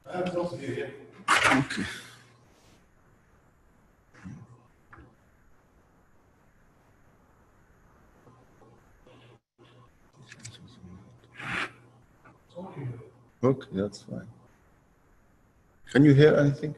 Okay. Okay, that's fine. Can you hear anything?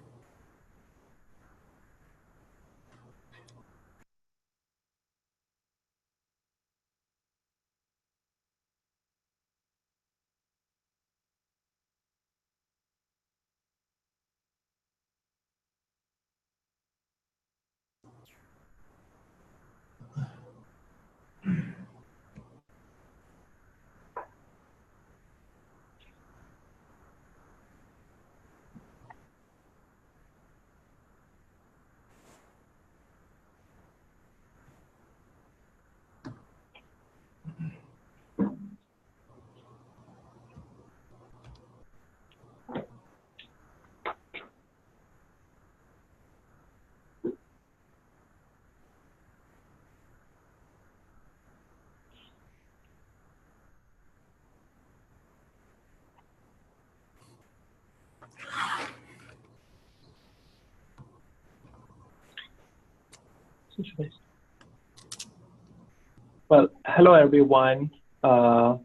Well, hello everyone. I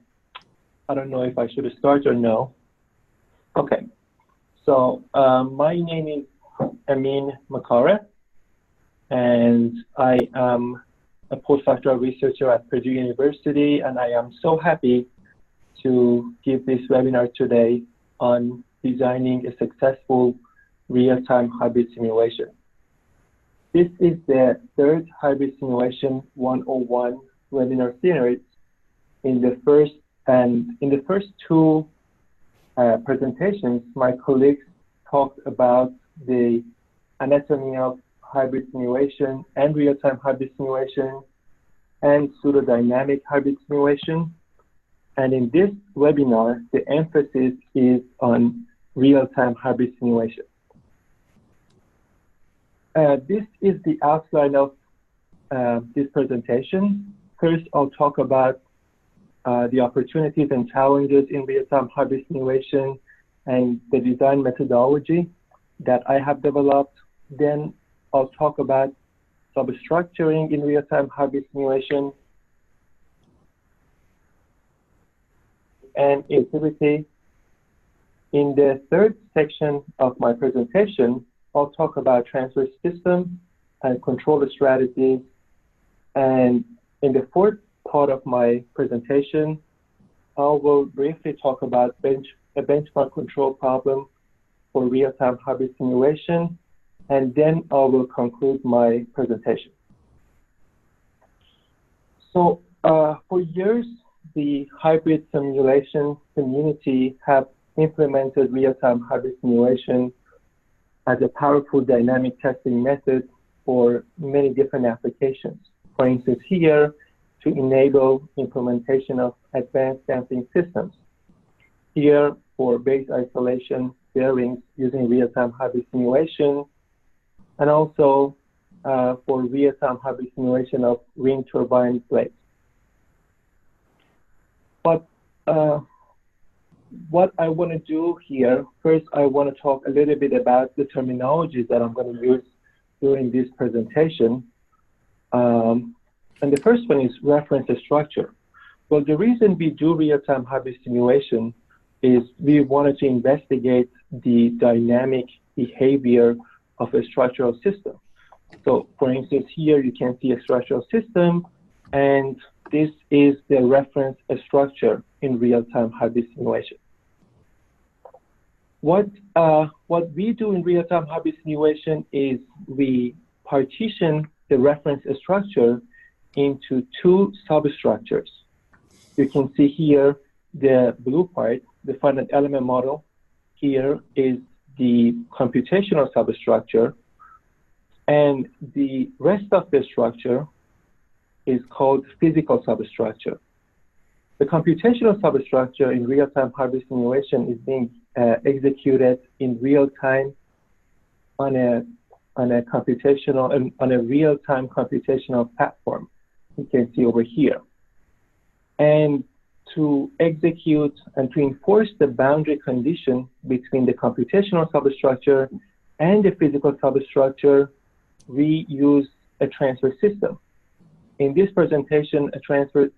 don't know if I should start or no. Okay, so my name is MECHS, and I am a postdoctoral researcher at Purdue University, and I am so happy to give this webinar today on designing a successful real-time hybrid simulation. This is the third Hybrid Simulation 101 webinar series. In the first two presentations, my colleagues talked about the anatomy of hybrid simulation and real-time hybrid simulation and pseudodynamic hybrid simulation. And in this webinar, the emphasis is on real-time hybrid simulation. This is the outline of this presentation. First, I'll talk about the opportunities and challenges in real-time hybrid simulation and the design methodology that I have developed. Then I'll talk about substructuring in real-time hybrid simulation and activity. In the third section of my presentation, I'll talk about transfer systems and controller strategies. And in the fourth part of my presentation, I will briefly talk about a benchmark control problem for real-time hybrid simulation, and then I will conclude my presentation. So for years, the hybrid simulation community have implemented real-time hybrid simulation as a powerful dynamic testing method for many different applications. For instance, here, to enable implementation of advanced damping systems. Here, for base isolation bearings using real-time hybrid simulation, and also for real-time hybrid simulation of wind turbine blades. But what I want to do here, first I want to talk a little bit about the terminologies that I'm going to use during this presentation. And the first one is reference structure. Well, the reason we do real-time hybrid simulation is we wanted to investigate the dynamic behavior of a structural system. So for instance, here you can see a structural system, and this is the reference structure in real-time hybrid simulation. What we do in real-time hybrid simulation is we partition the reference structure into two substructures. You can see here the blue part, the finite element model. Here is the computational substructure, and the rest of the structure is called physical substructure. The computational substructure in real-time hybrid simulation is being executed in real time on a real-time computational platform. You can see over here. And to execute and to enforce the boundary condition between the computational substructure and the physical substructure, we use a transfer system. In this presentation, a transfer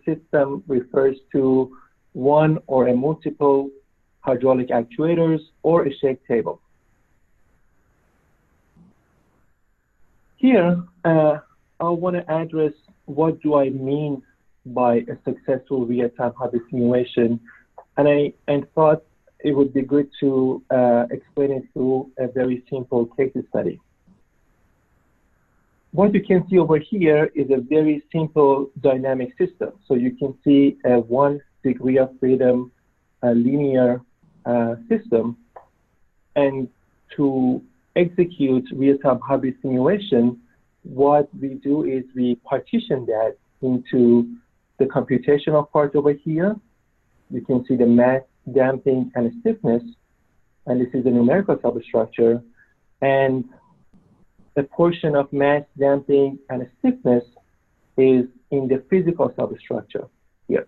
system refers to one or a multiple hydraulic actuators or a shake table. Here, I want to address what do I mean by a successful real-time hybrid simulation, and I thought it would be good to explain it through a very simple case study. What you can see over here is a very simple dynamic system. So you can see a 1 degree of freedom linear system, and to execute real-time hybrid simulation, what we do is we partition that into the computational part over here. You can see the mass, damping, and stiffness, and this is the numerical substructure, and a portion of mass, damping, and stiffness is in the physical substructure here.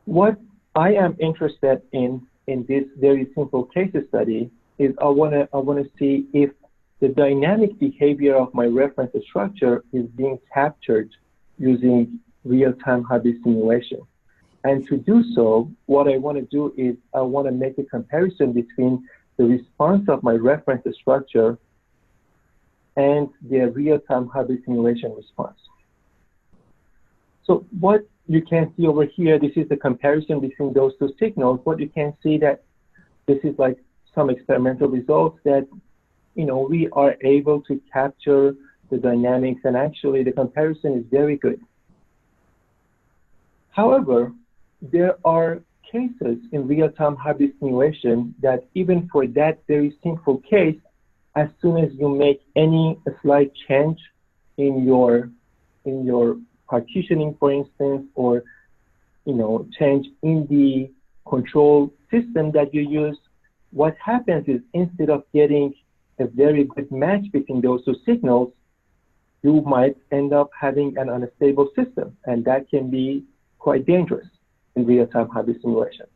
What I am interested in this very simple case study is I want to see if the dynamic behavior of my reference structure is being captured using real-time hybrid simulation. And to do so, what I want to do is I want to make a comparison between the response of my reference structure and the real-time hybrid simulation response. So what you can see over here, this is the comparison between those two signals. What you can see that this is like some experimental results that, you know, we are able to capture the dynamics, and actually the comparison is very good. However, there are cases in real-time hybrid simulation that even for that very simple case, as soon as you make any slight change in your partitioning, for instance, or change in the control system that you use, what happens is instead of getting a very good match between those two signals, you might end up having an unstable system, and that can be quite dangerous in real-time hybrid simulation.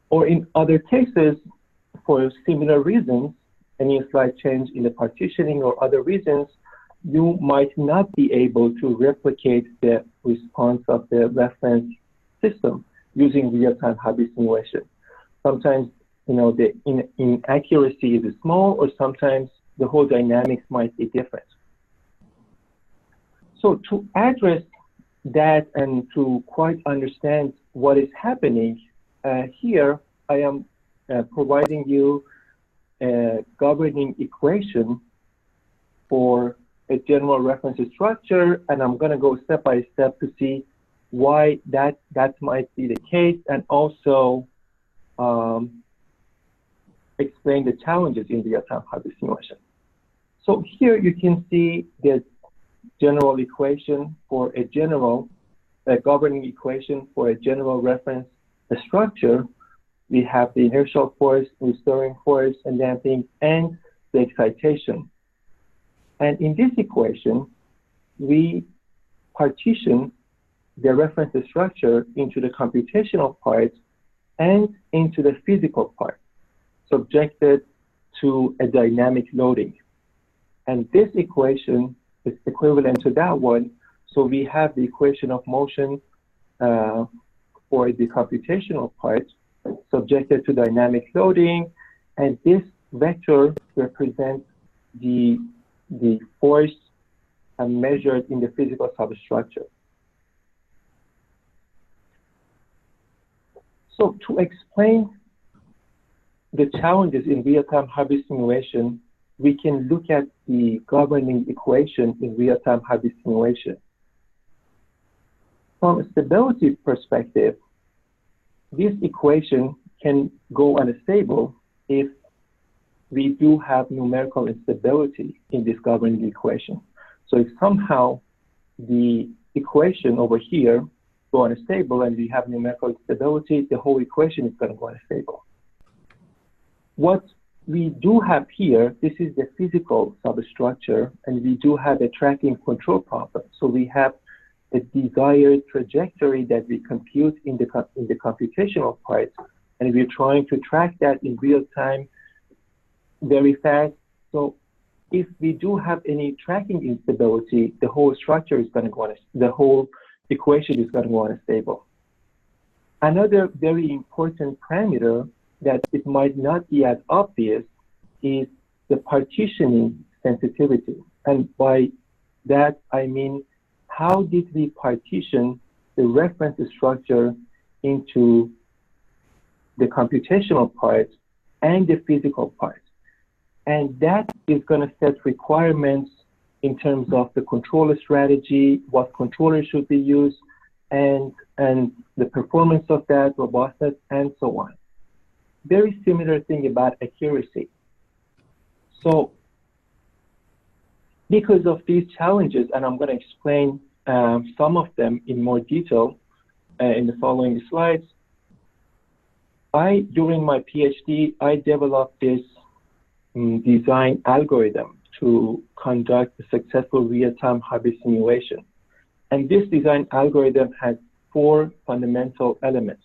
Or in other cases, for similar reasons, any slight change in the partitioning or other reasons, you might not be able to replicate the response of the reference system using real-time hybrid simulation. Sometimes, the inaccuracy is small, or sometimes the whole dynamics might be different. So to address that and to quite understand what is happening, here I am providing you a governing equation for a general reference structure, and I'm going to go step by step to see why that might be the case, and also explain the challenges in real-time hybrid simulation. So here you can see the general equation for a governing equation for a general reference structure. We have the inertial force, restoring force, and damping, and the excitation. And in this equation, we partition the reference structure into the computational part and into the physical part, subjected to a dynamic loading. And this equation is equivalent to that one. So we have the equation of motion for the computational part subjected to dynamic loading, and this vector represents the force measured in the physical substructure. So to explain the challenges in real-time hybrid simulation, we can look at the governing equation in real-time hybrid simulation. From a stability perspective, this equation can go unstable if we do have numerical instability in this governing equation. So if somehow the equation over here go unstable and we have numerical instability, the whole equation is going to go unstable. What we do have here, this is the physical substructure, and we do have a tracking control problem. So we have a desired trajectory that we compute in the computational part, and we're trying to track that in real time very fast. So if we do have any tracking instability, the whole structure is going to go on, the whole equation is going to go unstable. Another very important parameter that it might not be as obvious is the partitioning sensitivity. And by that, I mean, how did we partition the reference structure into the computational part and the physical part? And that is going to set requirements in terms of the controller strategy, what controller should be used, and the performance of that, robustness, and so on. Very similar thing about accuracy. So because of these challenges, and I'm going to explain some of them in more detail in the following slides, during my PhD, I developed this design algorithm to conduct a successful real-time hybrid simulation. And this design algorithm has 4 fundamental elements.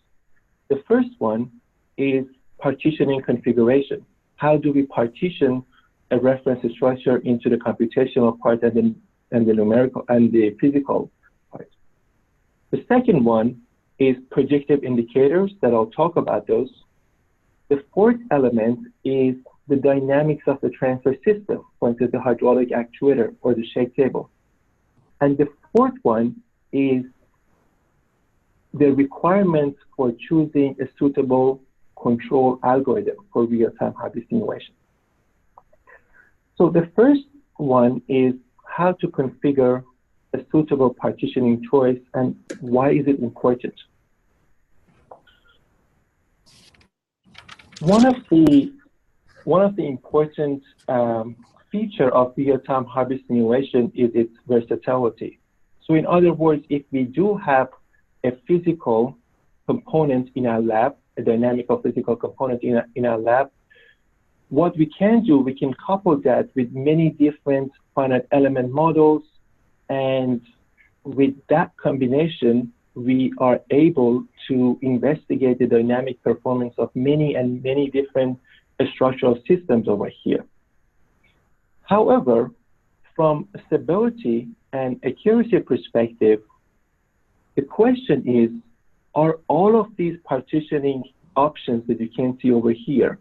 The first one is partitioning configuration. How do we partition a reference structure into the computational part and the numerical and the physical part? The second one is predictive indicators, that I'll talk about those. The fourth element is the dynamics of the transfer system, for instance, the hydraulic actuator or the shake table. And the fourth one is the requirements for choosing a suitable control algorithm for real-time hybrid simulation. So the first one is how to configure a suitable partitioning choice, and why is it important? One of the important feature of real-time hybrid simulation is its versatility. So in other words, if we do have a physical component in our lab, a dynamical physical component in our lab, what we can do, we can couple that with many different finite element models, and with that combination, we are able to investigate the dynamic performance of many different structural systems over here. However, from a stability and accuracy perspective, the question is, are all of these partitioning options that you can see over here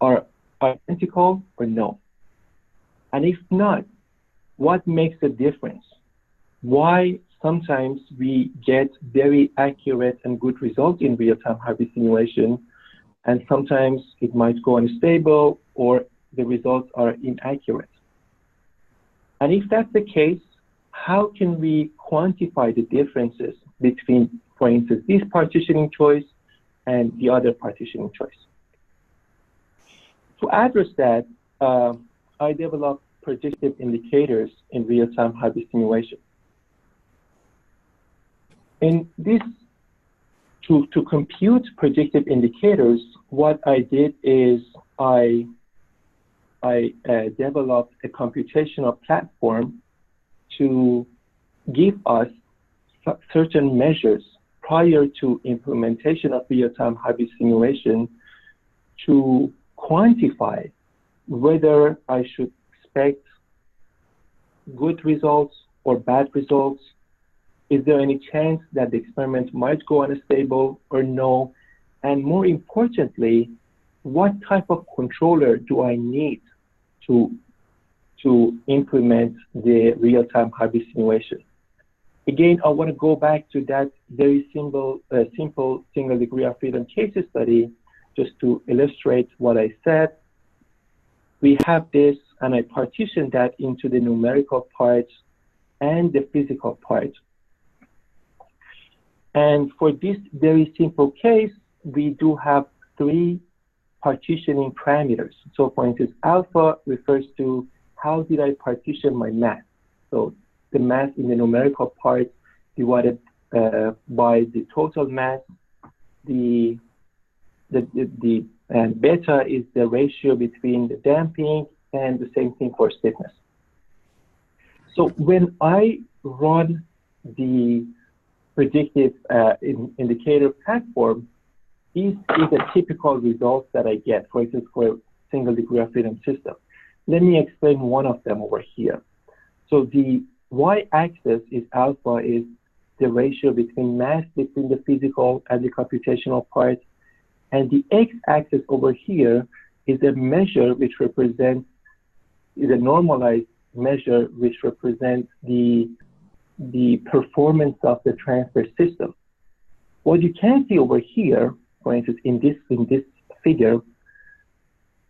are identical or no? And if not, what makes a difference? Why sometimes we get very accurate and good results in real-time hybrid simulation, and sometimes it might go unstable or the results are inaccurate? And if that's the case, how can we quantify the differences between, for instance, this partitioning choice and the other partitioning choice? To address that, I developed predictive indicators in real-time hybrid simulation. In this, to compute predictive indicators, what I did is I developed a computational platform to give us certain measures prior to implementation of real-time hybrid simulation to quantify whether I should expect good results or bad results. Is there any chance that the experiment might go unstable or no? And more importantly, what type of controller do I need to implement the real-time hybrid simulation? Again, I want to go back to that very simple single degree of freedom case study just to illustrate what I said. We have this, and I partitioned that into the numerical part and the physical part. And for this very simple case, we do have 3 partitioning parameters. So for instance, alpha refers to how did I partition my mass. So the mass in the numerical part divided by the total mass. And beta is the ratio between the damping, and the same thing for stiffness. So when I run the predictive indicator platform is a typical result that I get, for instance, for a single degree of freedom system. Let me explain one of them over here. So the y-axis is alpha, is the ratio between mass between the physical and the computational part. And the x-axis over here is a measure which represents, is a normalized measure which represents the performance of the transfer system. What you can see over here, for instance, in this figure,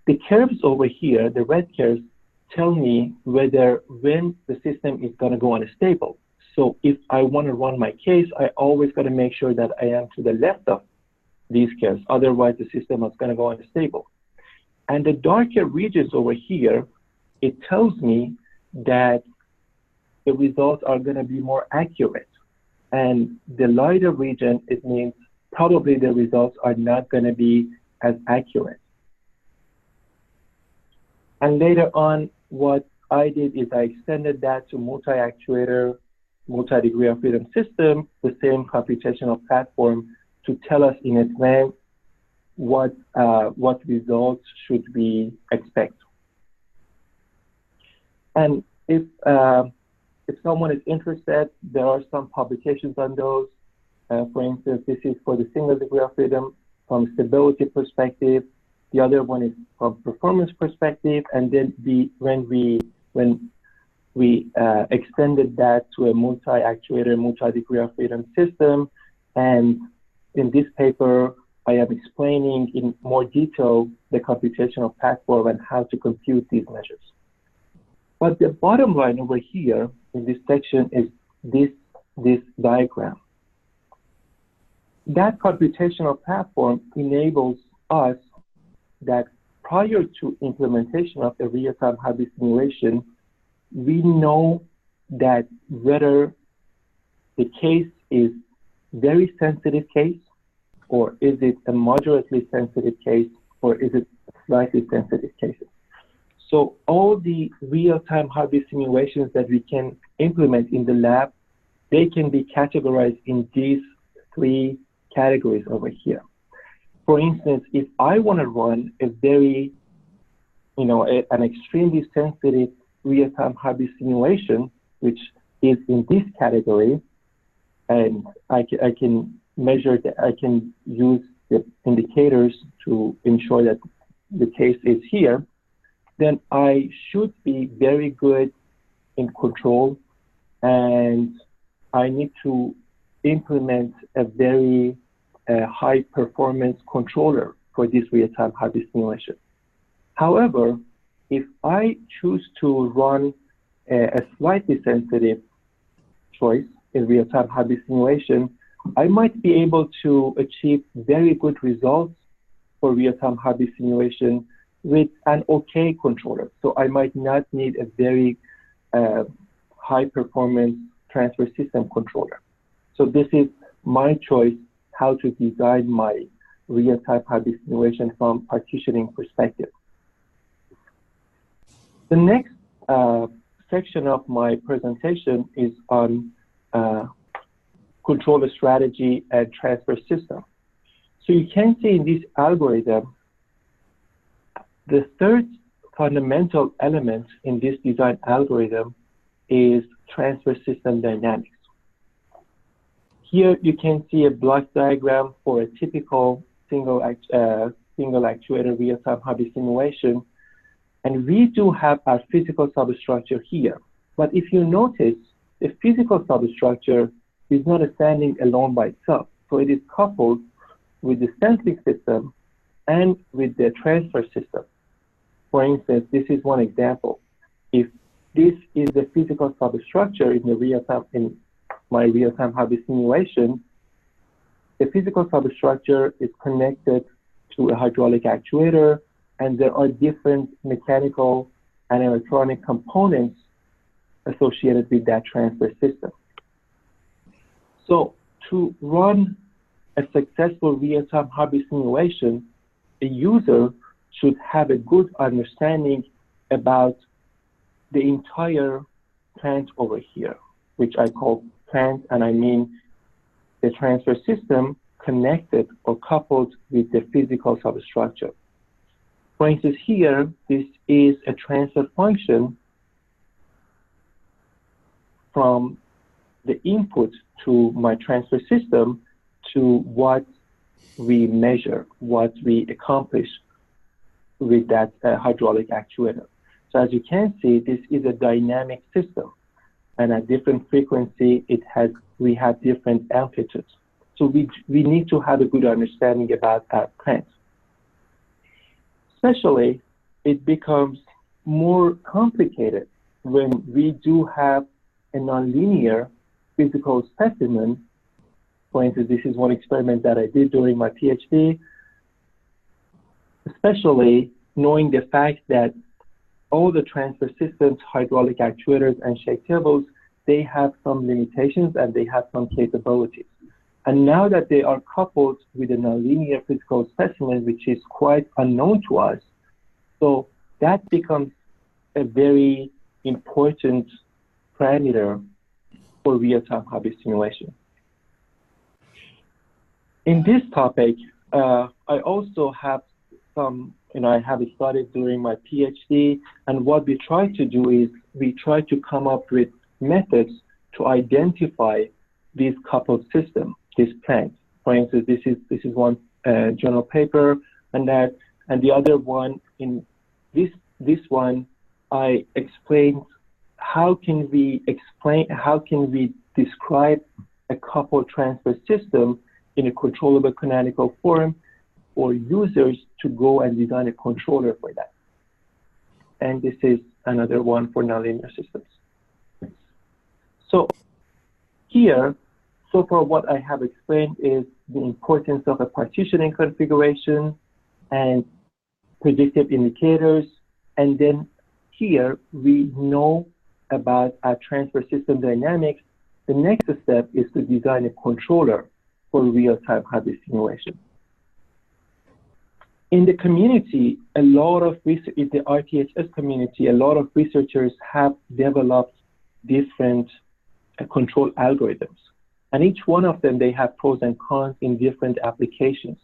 the curves over here, the red curves, tell me when the system is going to go unstable. So if I want to run my case, I always got to make sure that I am to the left of these curves. Otherwise, the system is going to go unstable. And the darker regions over here, it tells me that the results are going to be more accurate. And the lighter region, it means probably the results are not going to be as accurate. And later on, what I did is I extended that to multi-actuator, multi-degree of freedom system, the same computational platform, to tell us in advance what results should we expect. And if someone is interested, there are some publications on those. For instance, this is for the single degree of freedom from stability perspective. The other one is from performance perspective. And then when we extended that to a multi-actuator, multi-degree of freedom system. And in this paper, I am explaining in more detail the computational platform and how to compute these measures. But the bottom line over here in this section is this diagram. That computational platform enables us that prior to implementation of the real-time hybrid simulation, we know that whether the case is very sensitive case, or is it a moderately sensitive case, or is it slightly sensitive cases. So all the real-time hybrid simulations that we can implement in the lab, they can be categorized in these three categories over here. For instance, if I want to run a very, an extremely sensitive real-time hybrid simulation, which is in this category, and I can measure that, I can use the indicators to ensure that the case is here, then I should be very good in control, and I need to implement a very high performance controller for this real-time hybrid simulation. However, if I choose to run a slightly sensitive choice in real-time hybrid simulation, I might be able to achieve very good results for real-time hybrid simulation with an okay controller. So I might not need a very high performance transfer system controller. So this is my choice how to design my real-time hybrid simulation from partitioning perspective. The next section of my presentation is on controller strategy and transfer system. So you can see in this algorithm, the third fundamental element in this design algorithm is transfer system dynamics. Here you can see a block diagram for a typical single actuator real-time hybrid simulation. And we do have our physical substructure here. But if you notice, the physical substructure is not standing alone by itself. So it is coupled with the sensing system and with the transfer system. For instance, this is one example. If this is the physical substructure in my real-time hybrid simulation, the physical substructure is connected to a hydraulic actuator, and there are different mechanical and electronic components associated with that transfer system. So to run a successful real-time hybrid simulation, a user should have a good understanding about the entire plant over here, which I call plant, and I mean the transfer system connected or coupled with the physical substructure. For instance, here, this is a transfer function from the input to my transfer system to what we measure, what we accomplish with that hydraulic actuator. So as you can see, this is a dynamic system, and at different frequency, we have different amplitudes. So we need to have a good understanding about our plant. Especially, it becomes more complicated when we do have a nonlinear physical specimen. For instance, this is one experiment that I did during my PhD, especially knowing the fact that all the transfer systems, hydraulic actuators, and shake tables, they have some limitations and they have some capabilities. And now that they are coupled with a nonlinear physical specimen, which is quite unknown to us, so that becomes a very important parameter for real-time hobby simulation. In this topic, I also have some, I have studied during my PhD, and what we try to do is we try to come up with methods to identify these coupled systems, this plant. For instance, this is one journal paper, and the other one in this one, I explained how can we describe a coupled transfer system in a controllable canonical form for users to go and design a controller for that. And this is another one for nonlinear systems. So here, so far what I have explained is the importance of a partitioning configuration and predictive indicators. And then here we know about our transfer system dynamics. The next step is to design a controller for real-time hobby simulation. In the community, in the RTHS community, a lot of researchers have developed different control algorithms. And each one of them, they have pros and cons in different applications.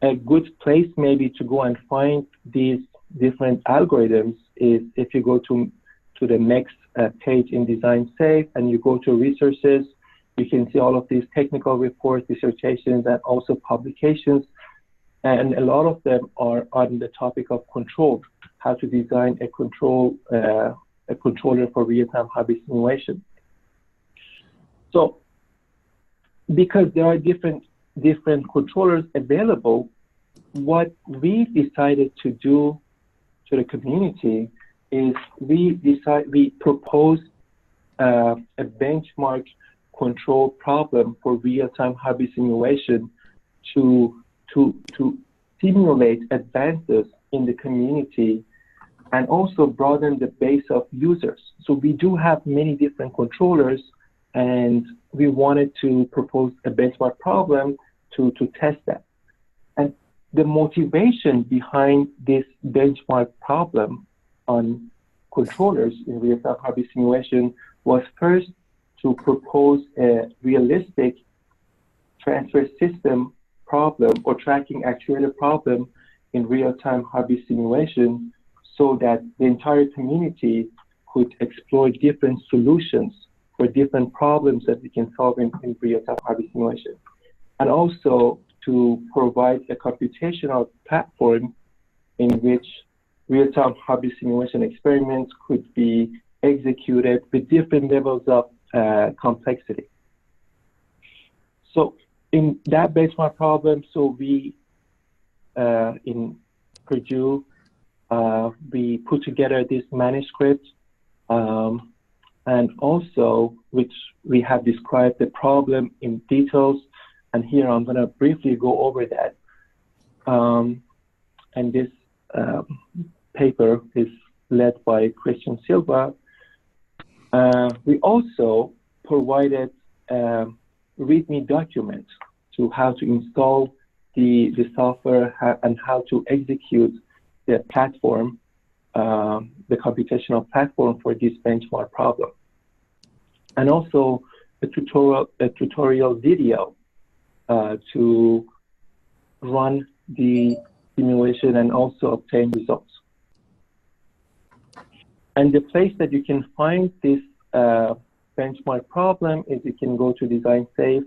A good place maybe to go and find these different algorithms is if you go to the MECHS page in Design Safe and you go to resources, you can see all of these technical reports, dissertations, and also publications. And a lot of them are on the topic of control, how to design a controller for real-time hobby simulation. So because there are different controllers available, what we decided to do to the community is we propose a benchmark control problem for real-time hobby simulation to simulate advances in the community and also broaden the base of users. So we do have many different controllers, and we wanted to propose a benchmark problem to test that. And the motivation behind this benchmark problem on controllers in real-time hobby simulation was first to propose a realistic transfer system problem or tracking actuator problem in real-time hobby simulation so that the entire community could explore different solutions for different problems that we can solve in real-time hobby simulation. And also to provide a computational platform in which real-time hobby simulation experiments could be executed with different levels of complexity. So in that benchmark problem, so we, in Purdue, we put together this manuscript, and also which we have described the problem in details. And here I'm going to briefly go over that. And this paper is led by Christian Silva. We also provided a README document to how to install the software and how to execute the platform, the computational platform for this benchmark problem. And also tutorial video to run the simulation and also obtain results. And the place that you can find this benchmark problem is you can go to Design Save.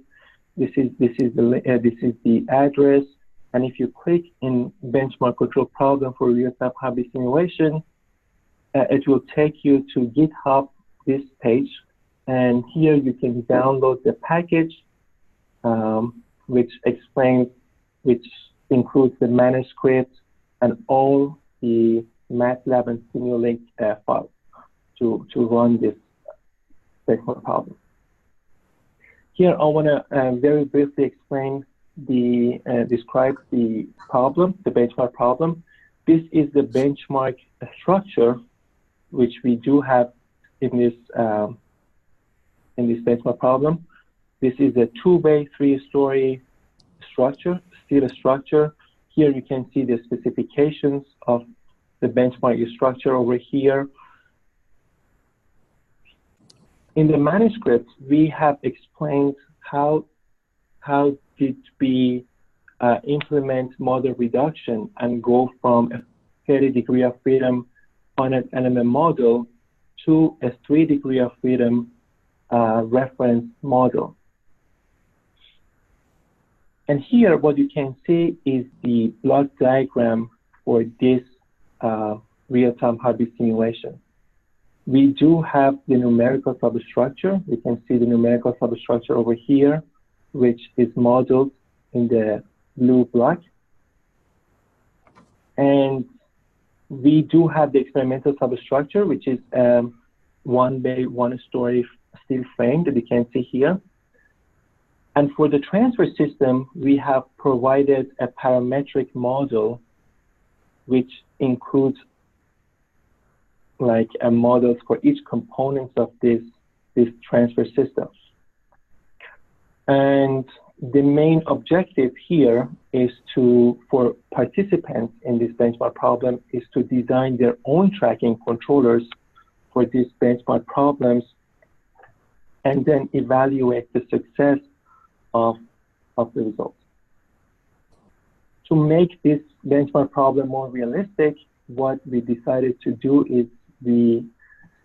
This is the address, and if you click in benchmark control problem for real-time hybrid simulation, it will take you to GitHub, this page, and here you can download the package, which includes the manuscript and all the MATLAB and Simulink files to run this benchmark problem. Here, I want to very briefly explain describe the problem, the benchmark problem. This is the benchmark structure which we do have in this benchmark problem. This is a 2-bay, 3-story structure, steel structure. Here you can see the specifications of the benchmark structure over here. In the manuscript, we have explained how did we implement model reduction and go from a 30 degree of freedom finite element model to a 3 degree of freedom reference model. And here, what you can see is the block diagram for this real-time hybrid simulation. We do have the numerical substructure. We can see the numerical substructure over here, which is modeled in the blue block. And we do have the experimental substructure, which is 1-bay, 1-story steel frame that you can see here. And for the transfer system, we have provided a parametric model, which includes like a models for each component of this transfer system. And the main objective here is for participants in this benchmark problem is to design their own tracking controllers for these benchmark problems and then evaluate the success of the results. To make this benchmark problem more realistic, what we decided to do is we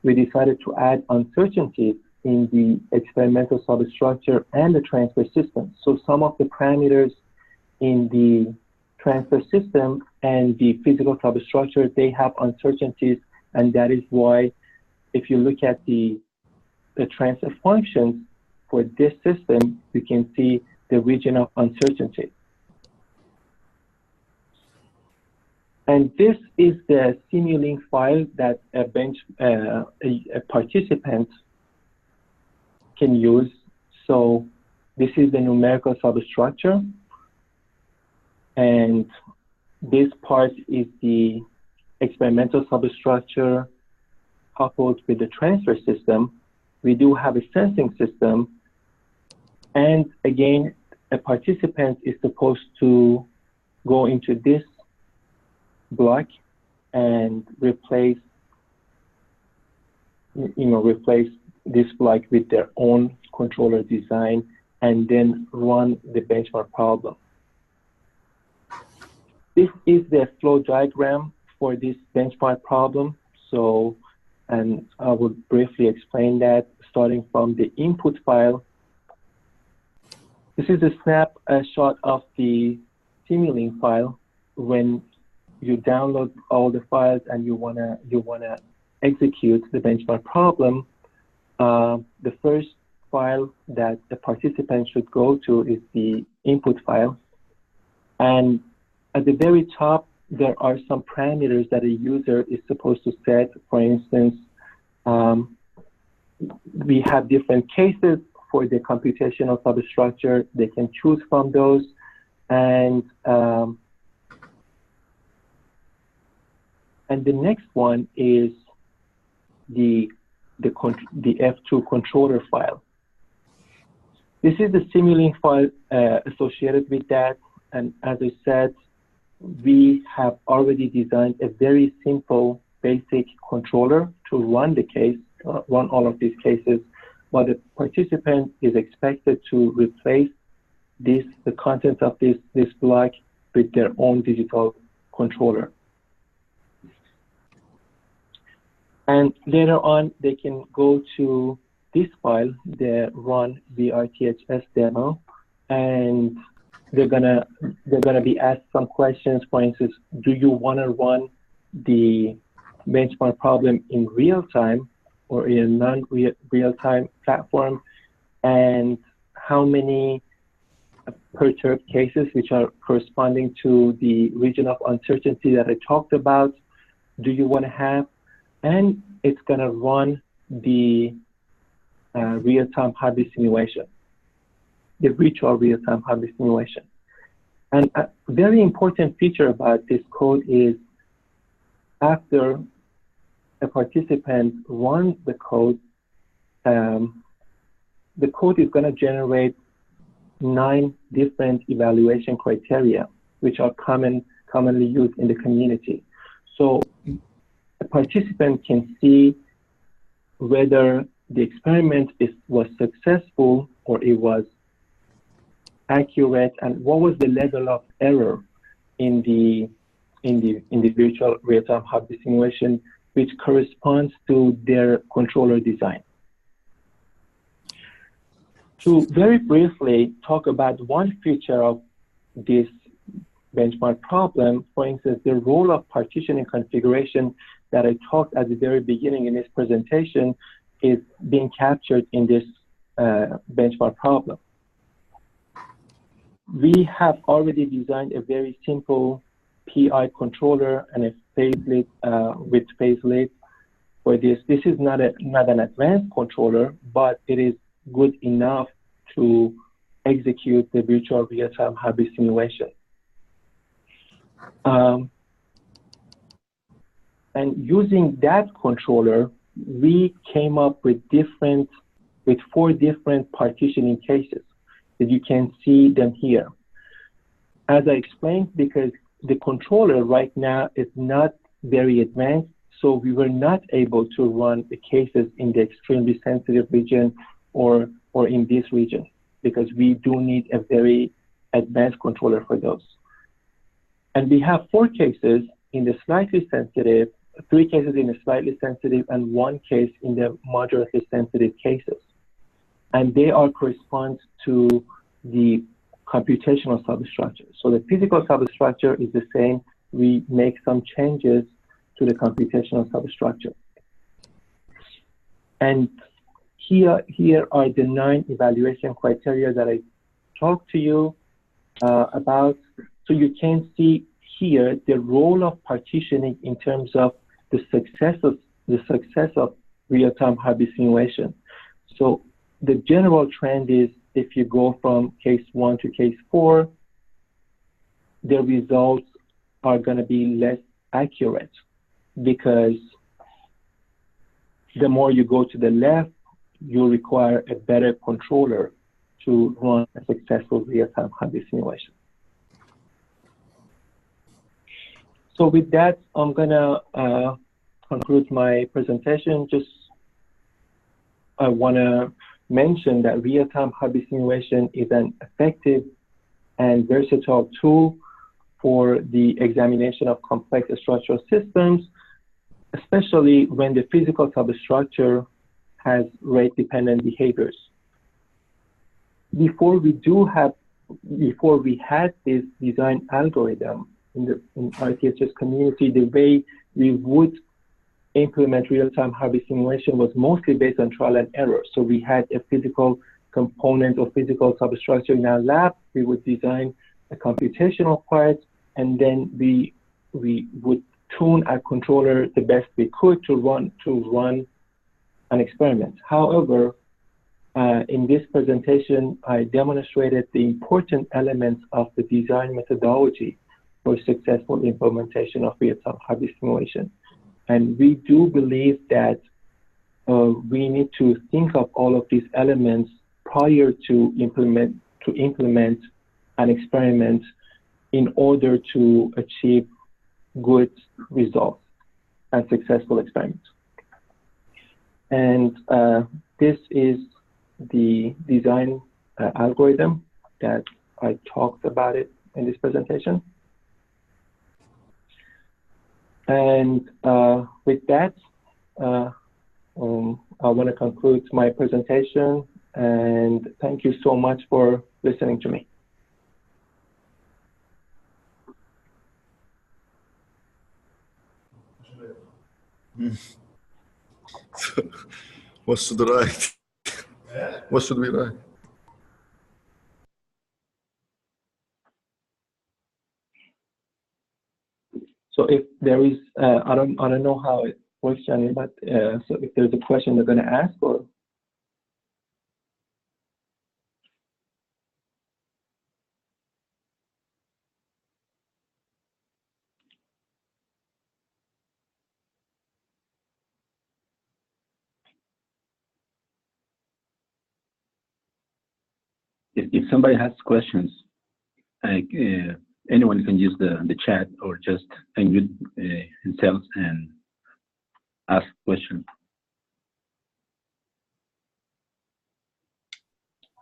decided to add uncertainties in the experimental substructure and the transfer system. So some of the parameters in the transfer system and the physical substructure, they have uncertainties, and that is why if you look at the transfer functions for this system, you can see the region of uncertainty. And this is the Similan file that a participant can use. So this is the numerical substructure, and this part is the experimental substructure coupled with the transfer system. We do have a sensing system, and again, a participant is supposed to go into this block and replace this block with their own controller design and then run the benchmark problem. This is the flow diagram for this benchmark problem. So, and I will briefly explain that starting from the input file. This is a snapshot of the Similan file. When you download all the files and you wanna execute the benchmark problem, the first file that the participant should go to is the input file. And at the very top, there are some parameters that a user is supposed to set. For instance, we have different cases for the computational substructure. They can choose from those. And the next one is the F2 controller file. This is the Similan file associated with that. And as I said, we have already designed a very simple basic controller to run the case, run all of these cases. but the participant is expected to replace the contents of this block with their own digital controller. And later on, they can go to this file, the run the RTHS demo, and they're gonna be asked some questions. For instance, do you want to run the benchmark problem in real time or in a non-real-time platform, and how many perturbed cases, which are corresponding to the region of uncertainty that I talked about, do you want to have? And it's going to run the real-time hybrid simulation, the virtual real-time hybrid simulation. And a very important feature about this code is after a participant runs the code is going to generate 9 different evaluation criteria, which are commonly used in the community. So a participant can see whether the experiment was successful or it was accurate, and what was the level of error in the virtual real-time hybrid simulation, which corresponds to their controller design. To very briefly talk about one feature of this benchmark problem, for instance, the role of partitioning configuration that I talked at the very beginning in this presentation is being captured in this benchmark problem. We have already designed a very simple PI controller and a phase-led with phase-led for this. This is not an advanced controller, but it is good enough to execute the virtual real-time hybrid simulation. And using that controller, we came up with 4 different partitioning cases that you can see them here. As I explained, because the controller right now is not very advanced, so we were not able to run the cases in the extremely sensitive region or in this region, because we do need a very advanced controller for those. And we have 4 cases in the slightly sensitive, 3 cases in the slightly sensitive, and 1 case in the moderately sensitive cases. And they all correspond to the computational substructure. So the physical substructure is the same. We make some changes to the computational substructure. And here are the 9 evaluation criteria that I talked to you about. So you can see here the role of partitioning in terms of the success of real-time hybrid simulation. So the general trend is if you go from case 1 to case 4, the results are going to be less accurate, because the more you go to the left, you require a better controller to run a successful real-time hybrid simulation. So with that, I'm going to conclude my presentation. I want to mention that real-time hybrid simulation is an effective and versatile tool for the examination of complex structural systems, especially when the physical substructure has rate-dependent behaviors. Before we had this design algorithm in RTHS community, the way we would implement real-time hybrid simulation was mostly based on trial and error. So we had a physical component or physical substructure in our lab. We would design a computational part, and then we would tune our controller the best we could to run an experiment. However, in this presentation, I demonstrated the important elements of the design methodology for successful implementation of real-time hybrid simulation. And we do believe that we need to think of all of these elements prior to implement an experiment in order to achieve good results and successful experiments. And this is the design algorithm that I talked about it in this presentation. And with that, I want to conclude my presentation, and thank you so much for listening to me. So, what should I write? What should we write? So if there is, I don't know how it works, Johnny, but so if there's a question they're going to ask, or if somebody has questions, anyone can use the chat or just unmute himself and ask questions.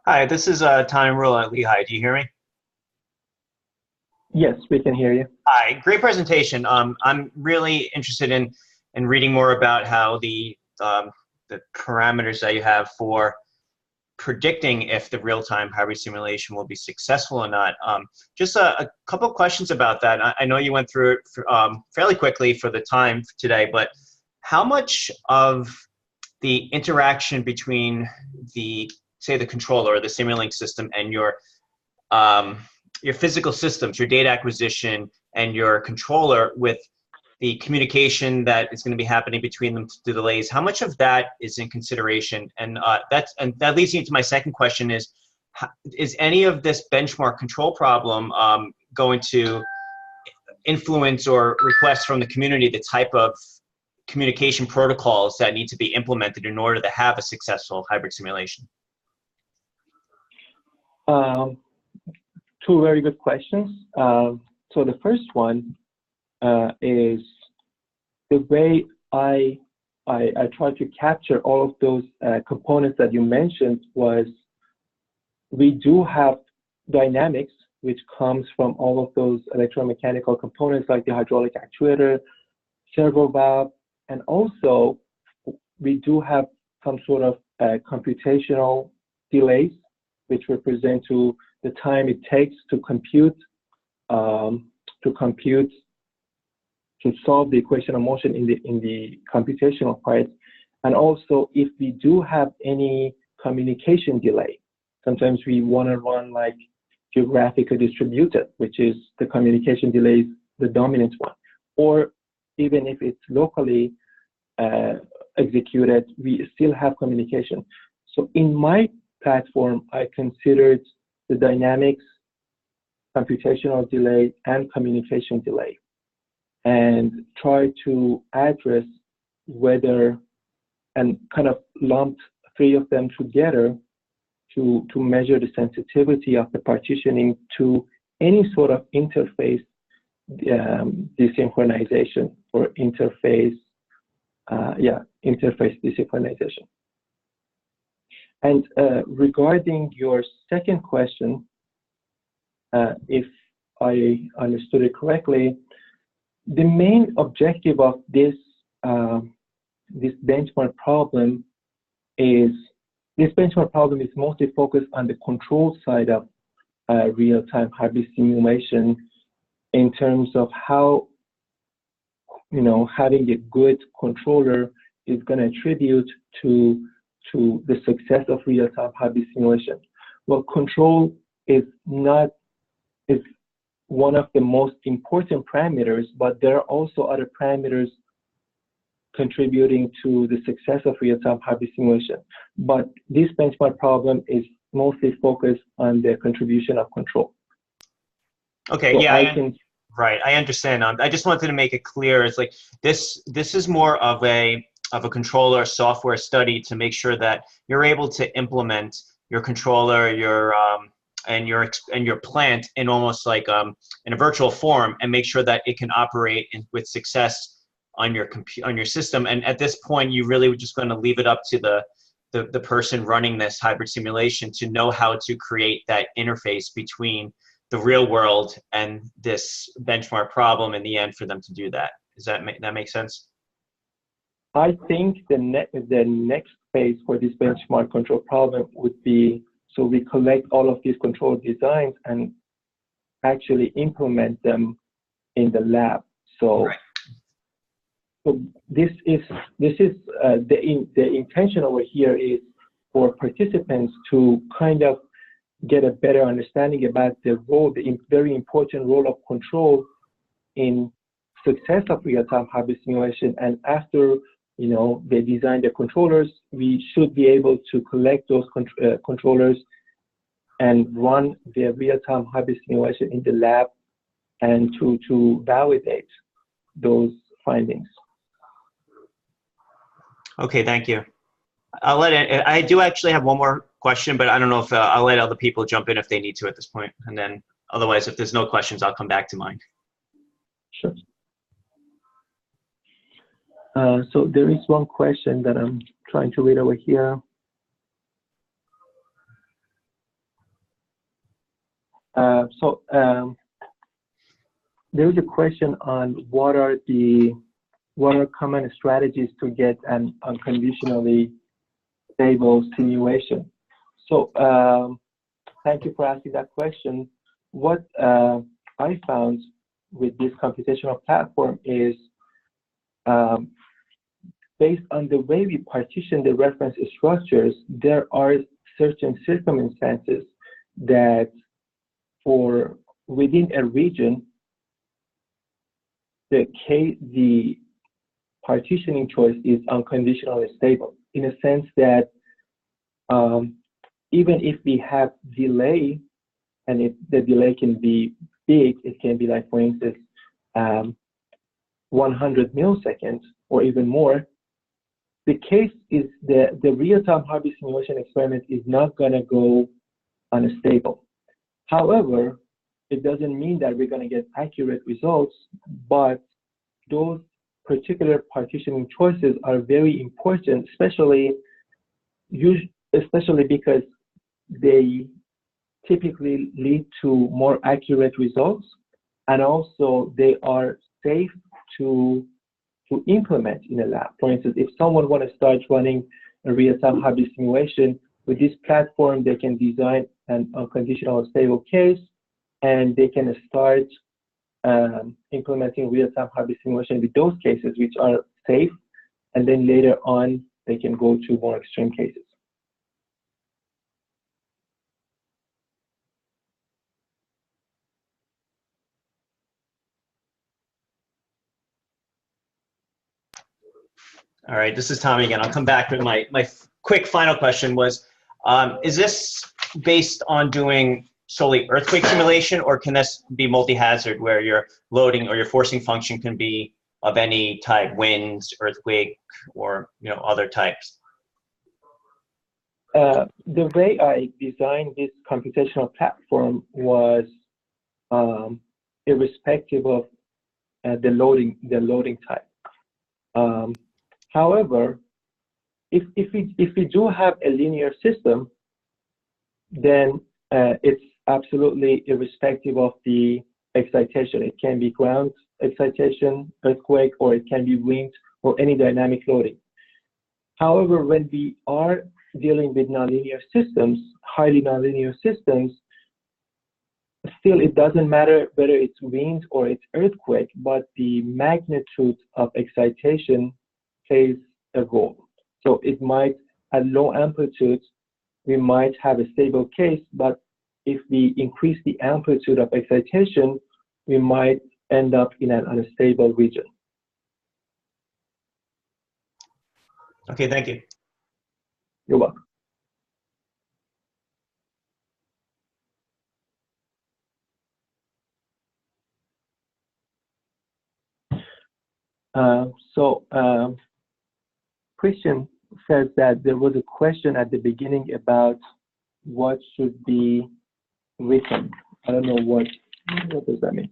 Hi, this is Tom Rule at Lehigh. Do you hear me? yes, we can hear you. Hi, great presentation. I'm really interested in reading more about how the parameters that you have for predicting if the real-time hybrid simulation will be successful or not. Just a couple of questions about that. I know you went through it fairly quickly for the time today, but how much of the interaction between the, say, the controller or the simulating system and your physical systems, your data acquisition and your controller, with the communication that is going to be happening between them, the delays, how much of that is in consideration? And that leads me to my second question: is any of this benchmark control problem going to influence or request from the community the type of communication protocols that need to be implemented in order to have a successful hybrid simulation? Two very good questions. So the first one is the way I tried to capture all of those components that you mentioned was, we do have dynamics which comes from all of those electromechanical components like the hydraulic actuator, servo valve, and also we do have some sort of computational delays which represent to the time it takes to compute to solve the equation of motion in the computational part. And also, if we do have any communication delay, sometimes we want to run like geographically distributed, which is the communication delay is the dominant one. Or even if it's locally executed, we still have communication. So in my platform, I considered the dynamics, computational delay, and communication delay, and try to address whether, and kind of lumped three of them together to measure the sensitivity of the partitioning to any sort of interface desynchronization or interface desynchronization. And regarding your second question, if I understood it correctly, the main objective of this benchmark problem is, mostly focused on the control side of real-time hybrid simulation, in terms of how, having a good controller is going to attribute to the success of real-time hybrid simulation. Well, control is one of the most important parameters, but there are also other parameters contributing to the success of real-time hybrid simulation. But this benchmark problem is mostly focused on the contribution of control. Okay, so yeah, right. I understand. I just wanted to make it clear. It's like this is more of a controller software study to make sure that you're able to implement your controller, and your plant in almost like in a virtual form, and make sure that it can operate with success on your system. And at this point, you really were just going to leave it up to the person running this hybrid simulation to know how to create that interface between the real world and this benchmark problem in the end for them to do that. Does that make sense? I think the next phase for this benchmark control problem would be, so we collect all of these control designs and actually implement them in the lab. So, right. So this is the intention over here is for participants to kind of get a better understanding about the role, the very important role of control in success of real-time hybrid simulation. And after they design the controllers, we should be able to collect those controllers and run the real-time hybrid simulation in the lab and to validate those findings. Okay, thank you. I do actually have one more question, but I don't know if I'll let other people jump in if they need to at this point. And then otherwise, if there's no questions, I'll come back to mine. Sure. So there is one question that I'm trying to read over here. There is a question on what are common strategies to get an unconditionally stable simulation. So thank you for asking that question. What I found with this computational platform is based on the way we partition the reference structures, there are certain circumstances that for within a region, the partitioning choice is unconditionally stable in a sense that even if we have delay, and if the delay can be big, it can be like, for instance, 100 milliseconds or even more, the case is that the real-time hybrid simulation experiment is not going to go unstable. However, it doesn't mean that we're going to get accurate results, but those particular partitioning choices are very important, especially because they typically lead to more accurate results, and also they are safe to implement in a lab. For instance, if someone wants to start running a real-time hybrid simulation with this platform, they can design an unconditional stable case, and they can start implementing real-time hybrid simulation with those cases which are safe, and then later on they can go to more extreme cases. All right, this is Tommy again. I'll come back with my quick final question was, is this based on doing solely earthquake simulation, or can this be multi-hazard where your loading or your forcing function can be of any type, winds, earthquake, or other types? The way I designed this computational platform was irrespective of the loading type. However, if we do have a linear system, then it's absolutely irrespective of the excitation. It can be ground excitation, earthquake, or it can be wind or any dynamic loading. However, when we are dealing with nonlinear systems, highly nonlinear systems, still it doesn't matter whether it's wind or it's earthquake, but the magnitude of excitation plays a role. So it might, at low amplitude, we might have a stable case, but if we increase the amplitude of excitation, we might end up in an unstable region. Okay, thank you. You're welcome. Christian says that there was a question at the beginning about what should be written. I don't know what does that mean.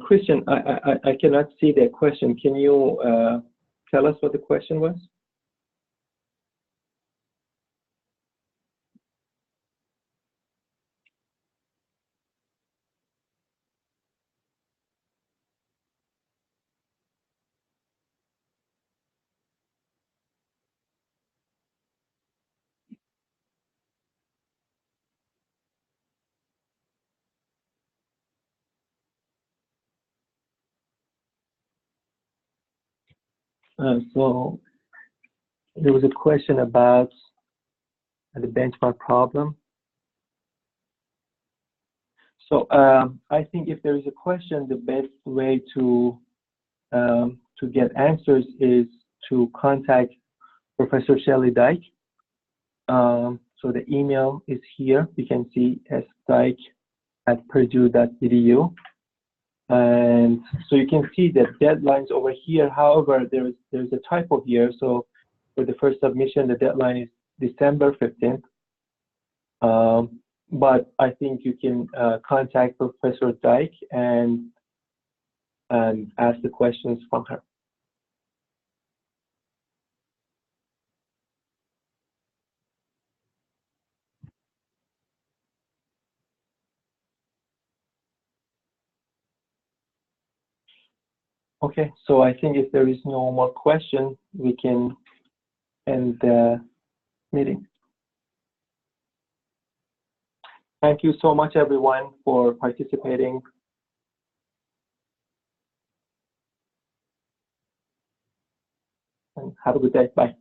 Christian, I cannot see the question. Can you tell us what the question was? So there was a question about the benchmark problem. So I think if there is a question, the best way to get answers is to contact Professor Shelley Dyke. So the email is here. You can see sdyke@purdue.edu. And so you can see the deadlines over here. However, there's a typo here. So for the first submission, the deadline is December 15th. But I think you can contact Professor Dyke and ask the questions from her. Okay, so I think if there is no more question, we can end the meeting. Thank you so much, everyone, for participating. And have a good day. Bye.